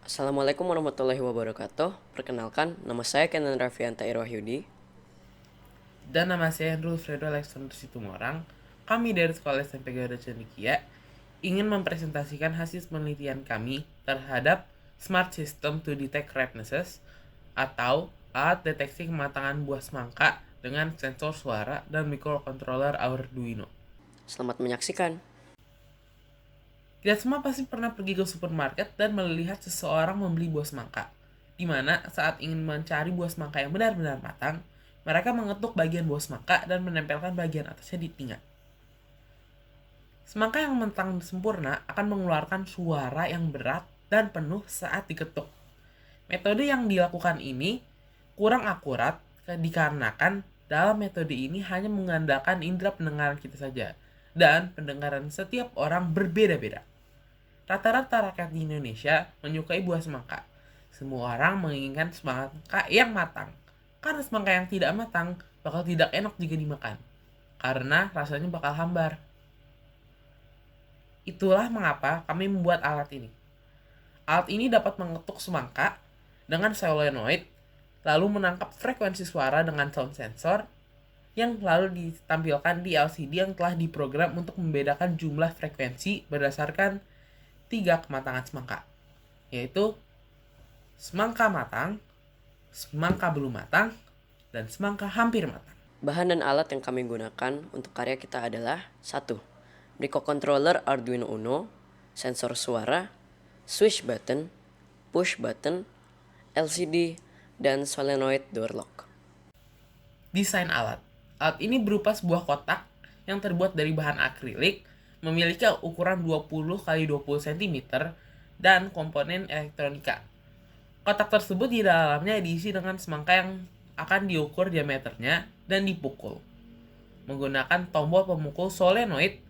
Assalamualaikum warahmatullahi wabarakatuh. Perkenalkan, nama saya Kenan Raffianta Irwahyudi. Dan nama saya Hendro Fredo Alexander Situmorang. Kami dari Sekolah SMP Garuda Cendekia ingin mempresentasikan hasil penelitian kami terhadap Smart System to Detect Ripenesses atau alat deteksi kematangan buah semangka dengan sensor suara dan microcontroller Arduino. Selamat menyaksikan. Kita semua pasti pernah pergi ke supermarket dan melihat seseorang membeli buah semangka, di mana saat ingin mencari buah semangka yang benar-benar matang, mereka mengetuk bagian buah semangka dan menempelkan bagian atasnya di telinga. Semangka yang matang sempurna akan mengeluarkan suara yang berat dan penuh saat diketuk. Metode yang dilakukan ini kurang akurat dikarenakan dalam metode ini hanya mengandalkan indera pendengaran kita saja, dan pendengaran setiap orang berbeda-beda. Rata-rata rakyat di Indonesia menyukai buah semangka. Semua orang menginginkan semangka yang matang, karena semangka yang tidak matang bakal tidak enak jika dimakan, karena rasanya bakal hambar. Itulah mengapa kami membuat alat ini. Alat ini dapat mengetuk semangka dengan solenoid, lalu menangkap frekuensi suara dengan sound sensor, yang lalu ditampilkan di LCD yang telah diprogram untuk membedakan jumlah frekuensi berdasarkan 3 kematangan semangka, yaitu semangka matang, semangka belum matang, dan semangka hampir matang. Bahan dan alat yang kami gunakan untuk karya kita adalah 1. Microcontroller Arduino Uno, sensor suara, switch button, push button, LCD, dan solenoid door lock. Desain alat. Alat ini berupa sebuah kotak yang terbuat dari bahan akrilik, memiliki ukuran 20 x 20 cm, dan komponen elektronika. Kotak tersebut di dalamnya diisi dengan semangka yang akan diukur diameternya dan dipukul menggunakan tombol pemukul solenoid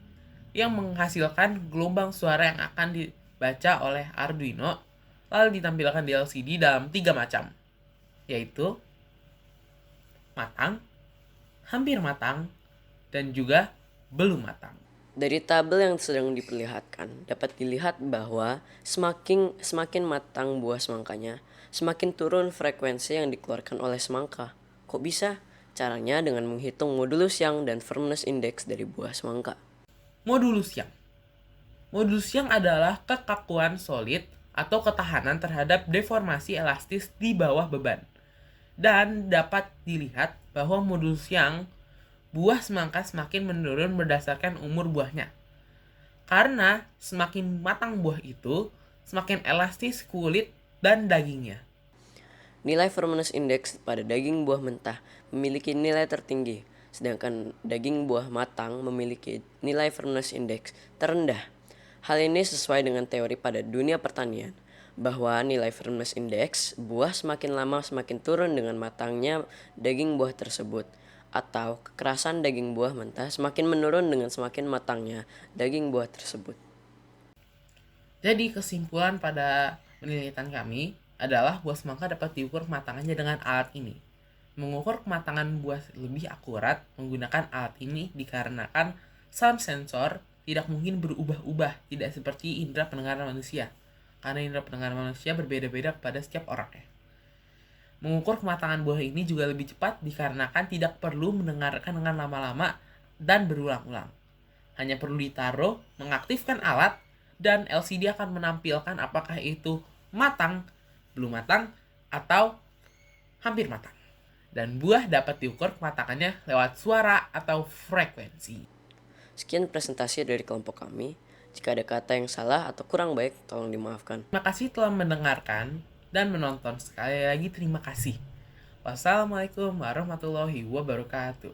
yang menghasilkan gelombang suara yang akan dibaca oleh Arduino, lalu ditampilkan di LCD dalam 3 macam, yaitu matang, hampir matang, dan juga belum matang. Dari tabel yang sedang diperlihatkan, dapat dilihat bahwa semakin matang buah semangkanya, semakin turun frekuensi yang dikeluarkan oleh semangka. Kok bisa? Caranya dengan menghitung modulus Young dan firmness index dari buah semangka. Modulus Young. Modulus Young adalah kekakuan solid atau ketahanan terhadap deformasi elastis di bawah beban. Dan dapat dilihat bahwa modulus Young buah semangka semakin menurun berdasarkan umur buahnya. Karena semakin matang buah itu, semakin elastis kulit dan dagingnya. Nilai firmness index pada daging buah mentah memiliki nilai tertinggi, sedangkan daging buah matang memiliki nilai firmness index terendah. Hal ini sesuai dengan teori pada dunia pertanian, bahwa nilai firmness index buah semakin lama semakin turun dengan matangnya daging buah tersebut, atau kekerasan daging buah mentah semakin menurun dengan semakin matangnya daging buah tersebut. Jadi kesimpulan pada penelitian kami adalah buah semangka dapat diukur kematangannya dengan alat ini. Mengukur kematangan buah lebih akurat menggunakan alat ini dikarenakan sound sensor tidak mungkin berubah-ubah, tidak seperti indera pendengaran manusia. Karena indera pendengaran manusia berbeda-beda pada setiap orangnya. Mengukur kematangan buah ini juga lebih cepat dikarenakan tidak perlu mendengarkan dengan lama-lama dan berulang-ulang. Hanya perlu ditaruh, mengaktifkan alat, dan LCD akan menampilkan apakah itu matang, belum matang, atau hampir matang. Dan buah dapat diukur kematangannya lewat suara atau frekuensi. Sekian presentasi dari kelompok kami. Jika ada kata yang salah atau kurang baik, tolong dimaafkan. Terima kasih telah mendengarkan dan menonton. Sekali lagi terima kasih. Wassalamualaikum warahmatullahi wabarakatuh.